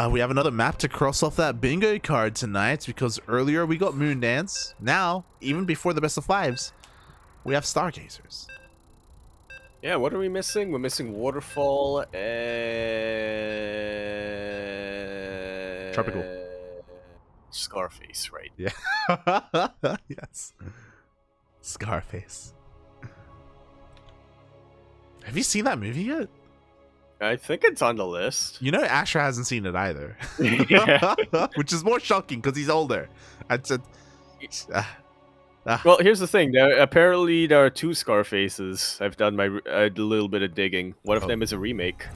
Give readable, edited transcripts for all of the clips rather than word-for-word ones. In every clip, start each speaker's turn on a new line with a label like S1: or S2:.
S1: We have another map to cross off that bingo card tonight because earlier we got Moondance. Now, even before the best of fives, we have Stargazers.
S2: Yeah, what are we missing? We're missing Waterfall and...
S1: Tropical.
S2: Scarface, right?
S1: Yeah. Yes. Scarface. Have you seen that movie yet?
S2: I think it's on the list.
S1: You know, Asher hasn't seen it either.
S2: Yeah.
S1: Which is more shocking because he's older.
S2: Well, here's the thing. Apparently, there are 2 Scarfaces. I've done a little bit of digging. One of them is a remake.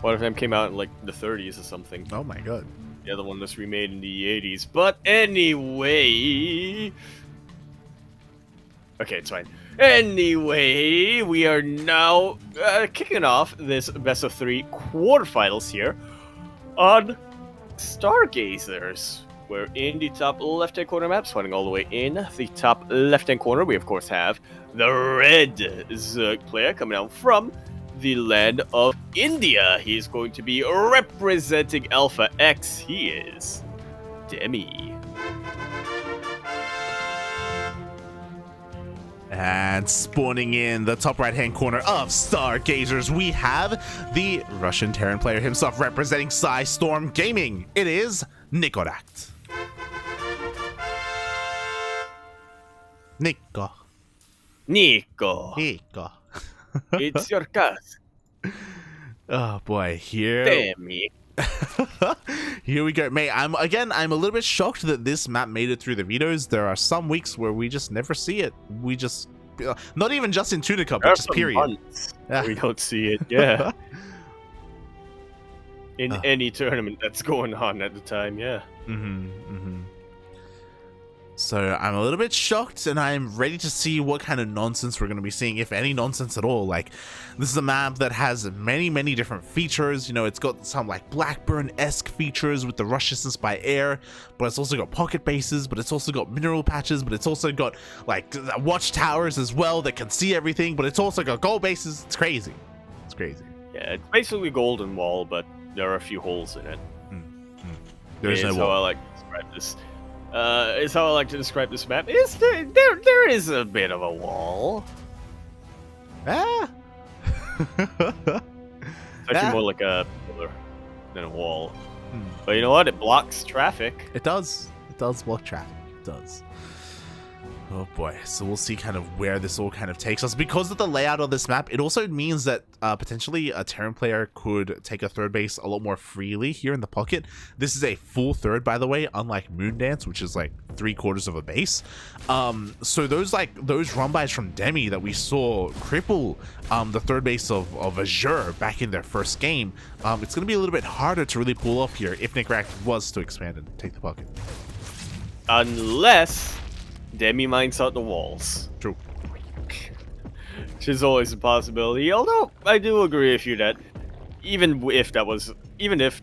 S2: One of them came out in like the 30s or something.
S1: Oh my god.
S2: The other one was remade in the 80s. But anyway... Okay, it's fine. Anyway, we are now kicking off this best of 3 quarterfinals here on Stargazers. We're in the top left-hand corner map, spawning all the way in the top left-hand corner. We, of course, have the red Zerg player coming out from the land of India. He is going to be representing Alpha X. He is Demi.
S1: And spawning in the top right-hand corner of Stargazers, we have the Russian Terran player himself representing Storm Gaming. It is Nicoract. Nico.
S2: It's your cousin.
S1: Oh boy, here.
S2: Demi.
S1: Here we go, mate. I'm a little bit shocked that this map made it through the vetoes. There are some weeks where we just never see it. We just not even just in Tuna Cup, but just period.
S2: We don't see it. Yeah. In any tournament that's going on at the time, yeah.
S1: So I'm a little bit shocked, and I'm ready to see what kind of nonsense we're going to be seeing, if any nonsense at all. Like, this is a map that has many different features. You know, it's got some like Blackburn-esque features with the rush distance by air, but it's also got pocket bases, but it's also got mineral patches, but it's also got like watchtowers as well that can see everything, but it's also got gold bases. It's crazy. It's crazy.
S2: Yeah, it's basically Golden Wall, but there are a few holes in it.
S1: There's no
S2: wall.
S1: wall.
S2: I like to describe this. Is how I like to describe this map. Is there is a bit of a wall.
S1: Ah.
S2: It's actually more like a pillar than a wall. But you know what? It blocks traffic.
S1: It does. It does block traffic. It does. Oh boy, so we'll see kind of where this all kind of takes us. Because of the layout of this map, it also means that potentially a Terran player could take a third base a lot more freely here in the pocket. This is a full third, by the way, unlike Moondance, which is like 3/4 of a base. So those run-bys from Demi that we saw cripple the third base of Azure back in their first game, it's going to be a little bit harder to really pull off here if Nicoract was to expand and take the pocket.
S2: Unless Demi mines out the walls.
S1: True.
S2: Which is always a possibility. Although I do agree with you that even if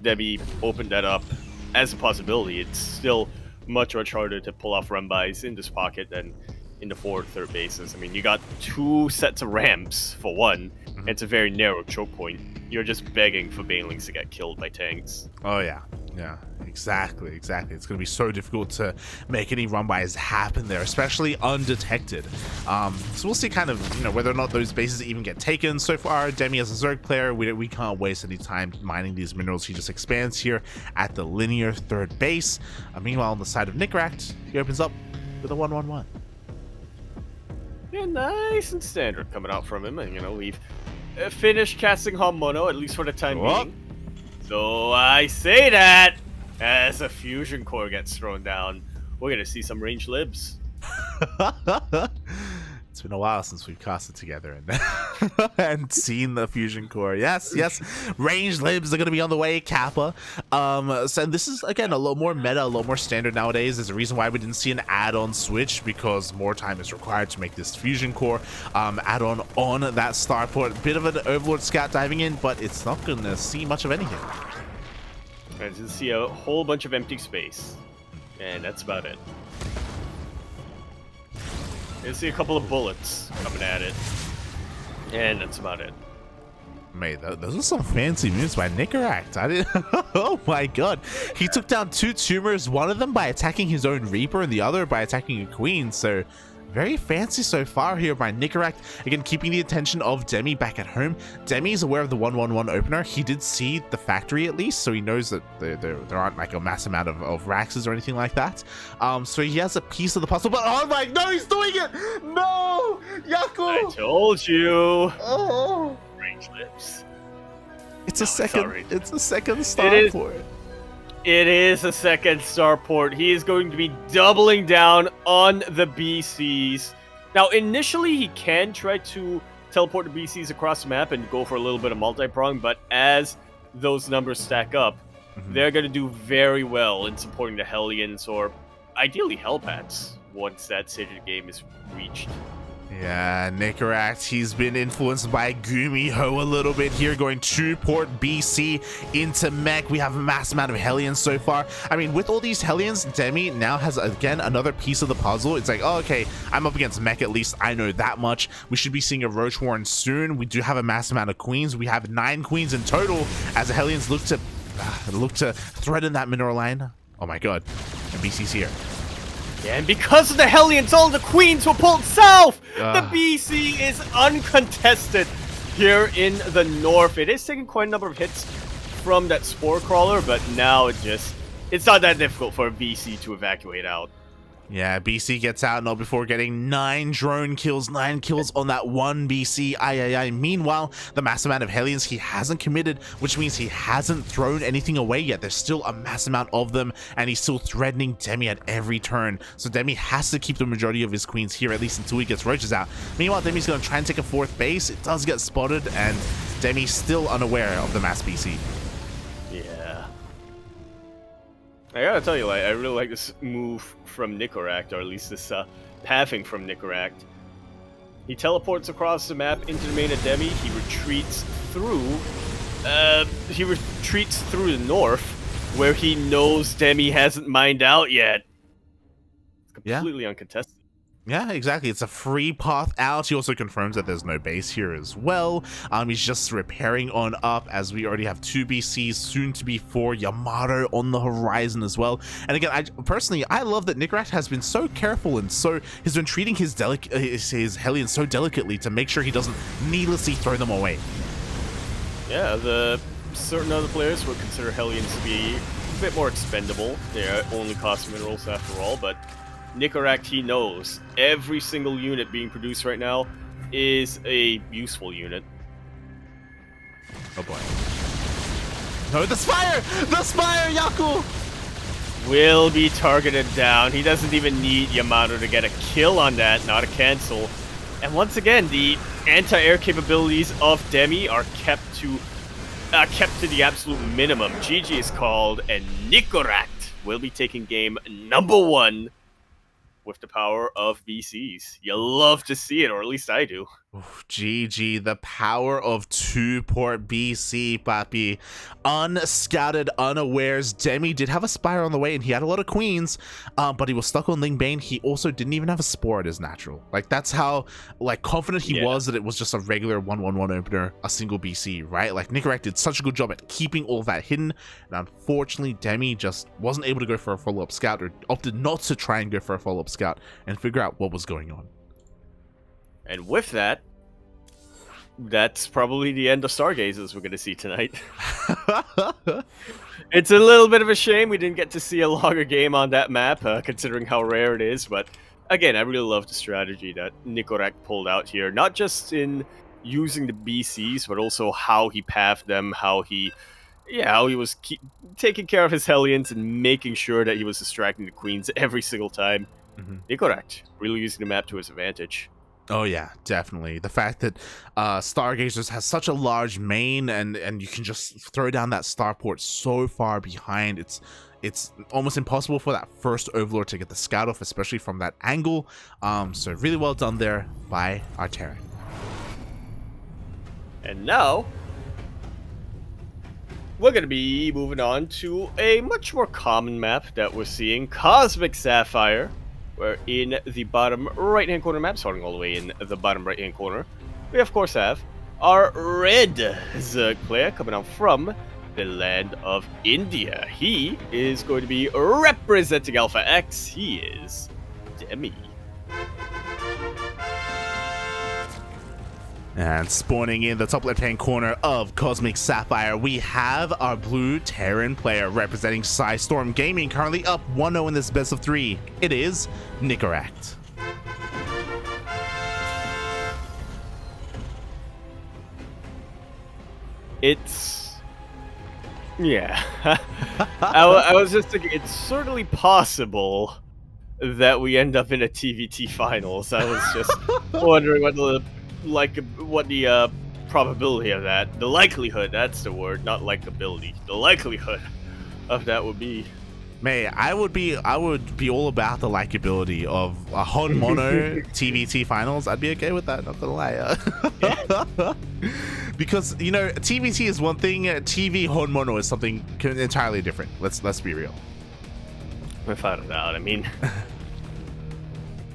S2: Demi opened that up as a possibility, it's still much harder to pull off run-bys in this pocket than in the forward third bases. I mean, you got 2 sets of ramps for one. And it's a very narrow choke point. You're just begging for Banelings to get killed by tanks.
S1: Oh yeah. Yeah, exactly. It's going to be so difficult to make any run-bys happen there, especially undetected. So we'll see kind of, you know, whether or not those bases even get taken. So far, Demi as a Zerg player, we can't waste any time mining these minerals. He just expands here at the linear third base. Meanwhile, on the side of Nicoract, he opens up with a 1/1/1.
S2: Yeah, nice and standard coming out from him. And, you know, we've finished casting Mono, at least for the time being. So I say that as a fusion core gets thrown down, we're gonna see some ranged libs.
S1: It's been a while since we've casted together and seen the fusion core. Yes, ranged libs are gonna be on the way. Kappa. So this is again a little more meta, a little more standard nowadays. There's a reason why we didn't see an add-on switch, because more time is required to make this fusion core add-on on that starport. Bit of an Overlord scout diving in, but it's not gonna see much of anything.
S2: I just see a whole bunch of empty space, and that's about it. You see a couple of bullets coming at it, and that's about it.
S1: Mate, those are some fancy moves by Nicoract. I didn't. Oh my god. He took down 2 tumors, one of them by attacking his own Reaper and the other by attacking a Queen. So very fancy so far here by Nicoract. Again, keeping the attention of Demi back at home. Demi is aware of the 1-1-1 opener. He did see the factory at least, so he knows that there aren't like a mass amount of Raxes or anything like that. So he has a piece of the puzzle, but oh my, no, he's doing it! No! Yaku!
S2: I told you!
S1: Oh!
S2: Range lips.
S1: It's
S2: No,
S1: a second, it's a second star port.
S2: It is a second starport. He is going to be doubling down on the BCs. Now, initially, he can try to teleport the BCs across the map and go for a little bit of multi-prong, but as those numbers stack up, they're going to do very well in supporting the Hellions, or ideally Hellbats, once that stage of the game is reached.
S1: Yeah, Nicoract, he's been influenced by Gumiho a little bit here, going 2-port BC into mech. We have a mass amount of Hellions so far. I mean, with all these Hellions, Demi now has, again, another piece of the puzzle. It's like, oh, okay, I'm up against mech, at least I know that much. We should be seeing a Roach Warren soon. We do have a mass amount of Queens. We have 9 Queens in total as the Hellions look to threaten that mineral line. Oh my god, and BC's here.
S2: Yeah, and because of the Hellions, all the Queens were pulled south! The BC is uncontested here in the north. It is taking quite a number of hits from that Spore Crawler, but now it's not that difficult for a BC to evacuate out.
S1: Yeah, BC gets out now before getting 9 drone kills, 9 kills on that one BC. Aye. Meanwhile, the mass amount of Hellions he hasn't committed, which means he hasn't thrown anything away yet. There's still a mass amount of them, and he's still threatening Demi at every turn. So Demi has to keep the majority of his Queens here, at least until he gets Roaches out. Meanwhile, Demi's going to try and take a 4th base. It does get spotted, and Demi's still unaware of the mass BC.
S2: Yeah. I gotta tell you, I really like this move from Nicoract, or at least this pathing from Nicoract. He teleports across the map into the main of Demi. He retreats through the north, where he knows Demi hasn't mined out yet. It's completely uncontested.
S1: Yeah, exactly. It's a free path out. He also confirms that there's no base here as well. He's just repairing on up, as we already have 2 BCs, soon to be 4 Yamato on the horizon as well. And again, I love that Nicoract has been so careful and he's been treating his Hellions so delicately to make sure he doesn't needlessly throw them away.
S2: Yeah, certain other players would consider Hellions to be a bit more expendable. They only cost minerals after all, but Nicoract, he knows every single unit being produced right now is a useful unit.
S1: Oh boy. No, the Spire! The Spire, Yaku!
S2: Will be targeted down. He doesn't even need Yamato to get a kill on that, not a cancel. And once again, the anti-air capabilities of Demi are kept to the absolute minimum. GG is called, and Nicoract will be taking game number 1 with the power of BCs. You love to see it, or at least I do.
S1: Oof, GG, the power of 2-port BC, papi. Unscouted, unawares. Demi did have a Spire on the way, and he had a lot of Queens, but he was stuck on Lingbane. He also didn't even have a Spore at his natural. Like, that's how confident he was that it was just a regular 1-1-1 opener, a single BC, right? Like, Nicoract did such a good job at keeping all that hidden, and unfortunately, Demi just wasn't able to go for a follow-up scout, or opted not to try and go for a follow-up scout and figure out what was going on.
S2: And with that, that's probably the end of Stargazers we're going to see tonight. It's a little bit of a shame we didn't get to see a longer game on that map, considering how rare it is. But again, I really love the strategy that Nicoract pulled out here. Not just in using the BCs, but also how he pathed them, how he was taking care of his Hellions and making sure that he was distracting the Queens every single time. Nicoract really using the map to his advantage.
S1: Oh yeah, definitely. The fact that Stargazers has such a large main, and you can just throw down that starport so far behind, it's almost impossible for that first Overlord to get the scout off, especially from that angle. So really well done there by our Terran. And
S2: now we're going to be moving on to a much more common map that we're seeing, Cosmic Sapphire. We're in the bottom right-hand corner map, starting all the way in the bottom right-hand corner. We, of course, have our red Zerg player coming out from the land of India. He is going to be representing Alpha X. He is Demi.
S1: And spawning in the top left-hand corner of Cosmic Sapphire, we have our blue Terran player representing Storm Gaming, currently up 1-0 in this best of 3. It is Nicoract.
S2: Yeah. I was just thinking, it's certainly possible that we end up in a TvT finals. I was just wondering what the probability of that, the likelihood, that's the word, not likability, the likelihood of that would be.
S1: Man, I would be all about the likability of a Hon Mono TvT finals. I'd be okay with that, not gonna lie. Because, you know, TvT is one thing, TV Hon Mono is something entirely different. Let's be real.
S2: Without a doubt, I mean,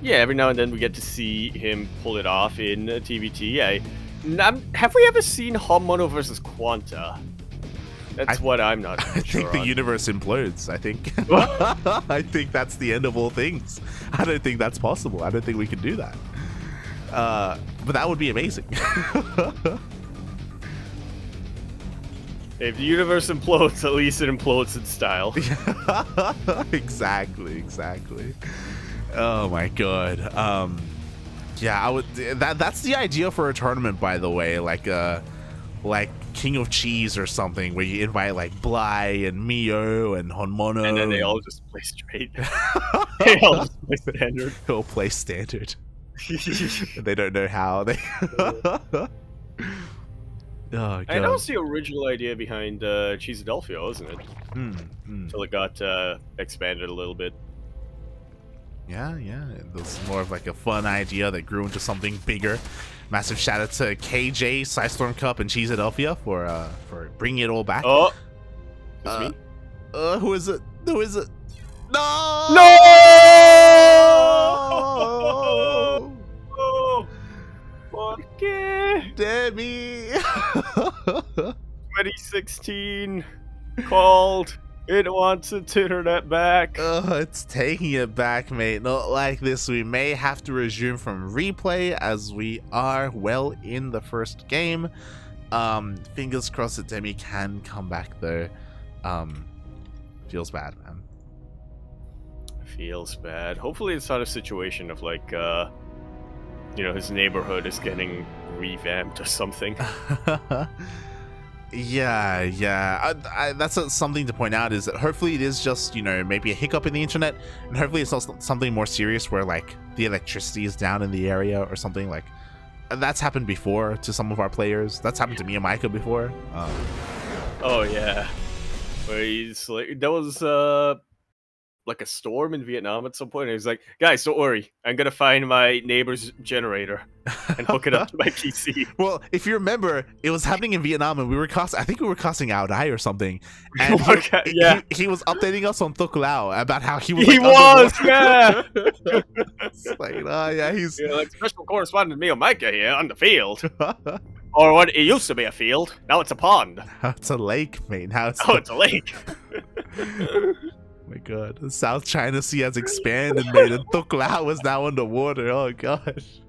S2: yeah, every now and then we get to see him pull it off in TvT. Yeah, have we ever seen Hon Mono versus Quanta? That's what I'm not sure.
S1: I think the universe implodes. I think. I think that's the end of all things. I don't think that's possible. I don't think we can do that. But that would be amazing.
S2: If the universe implodes, at least it implodes in style.
S1: Exactly. Oh my god. Yeah, I would. That's the idea for a tournament, by the way. Like King of Cheese or something, where you invite like Bly and Mio and Hon Mono,
S2: and then they all just play straight. They all just play standard.
S1: They all play standard. They don't know how. They. Oh, God.
S2: And that was the original idea behind Cheeseadelphia, wasn't it? Until it got expanded a little bit.
S1: Yeah. It was more of like a fun idea that grew into something bigger. Massive shout out to KJ, Storm Cup, and Cheeseadelphia for bringing it all back.
S2: Oh, that's me.
S1: Who is it? No!
S2: No! ¿Por qué?
S1: Demi!
S2: 2016 called. It wants its internet back.
S1: It's taking it back, mate. Not like this. We may have to resume from replay as we are well in the first game. Fingers crossed that Demi can come back though. Feels bad, man.
S2: Feels bad. Hopefully it's not a situation of like, you know, his neighborhood is getting revamped or something.
S1: Yeah. That's something to point out, is that hopefully it is just, you know, maybe a hiccup in the internet, and hopefully it's not something more serious where like the electricity is down in the area or something. Like that's happened before to some of our players. That's happened to me and Micah before.
S2: Oh yeah, where he's like, that was like a storm in Vietnam at some point, and he's like, guys, don't worry, I'm gonna find my neighbor's generator and hook it up to my PC.
S1: Well, if you remember, it was happening in Vietnam, and I think we were casting Ao Dai or something, and he was updating us on Thuc Lao about how he was
S2: yeah.
S1: It's like, oh yeah, he's
S2: like special correspondent me and Micah here on the field. Or what, it used to be a field, now it's a pond.
S1: Now it's a lake, mate. Now it's
S2: it's a lake.
S1: Oh my god, the South China Sea has expanded, mate, and Thuc Lao is now underwater. Oh gosh.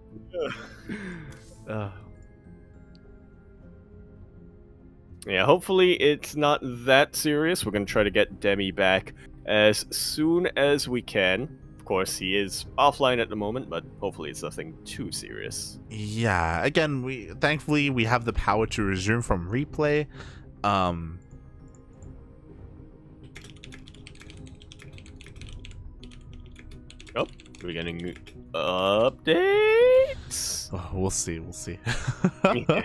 S2: Yeah, hopefully it's not that serious. We're gonna try to get Demi back as soon as we can. Of course, he is offline at the moment, but hopefully it's nothing too serious.
S1: Yeah, again, thankfully we have the power to resume from replay.
S2: Oh, we're getting updates.
S1: Oh, we'll see.
S2: Yeah.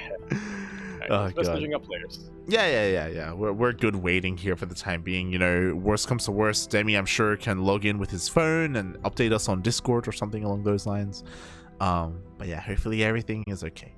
S1: Oh,
S2: messaging up players.
S1: Yeah. We're good waiting here for the time being. You know, worst comes to worst, Demi, I'm sure, can log in with his phone and update us on Discord or something along those lines. But yeah, hopefully everything is okay.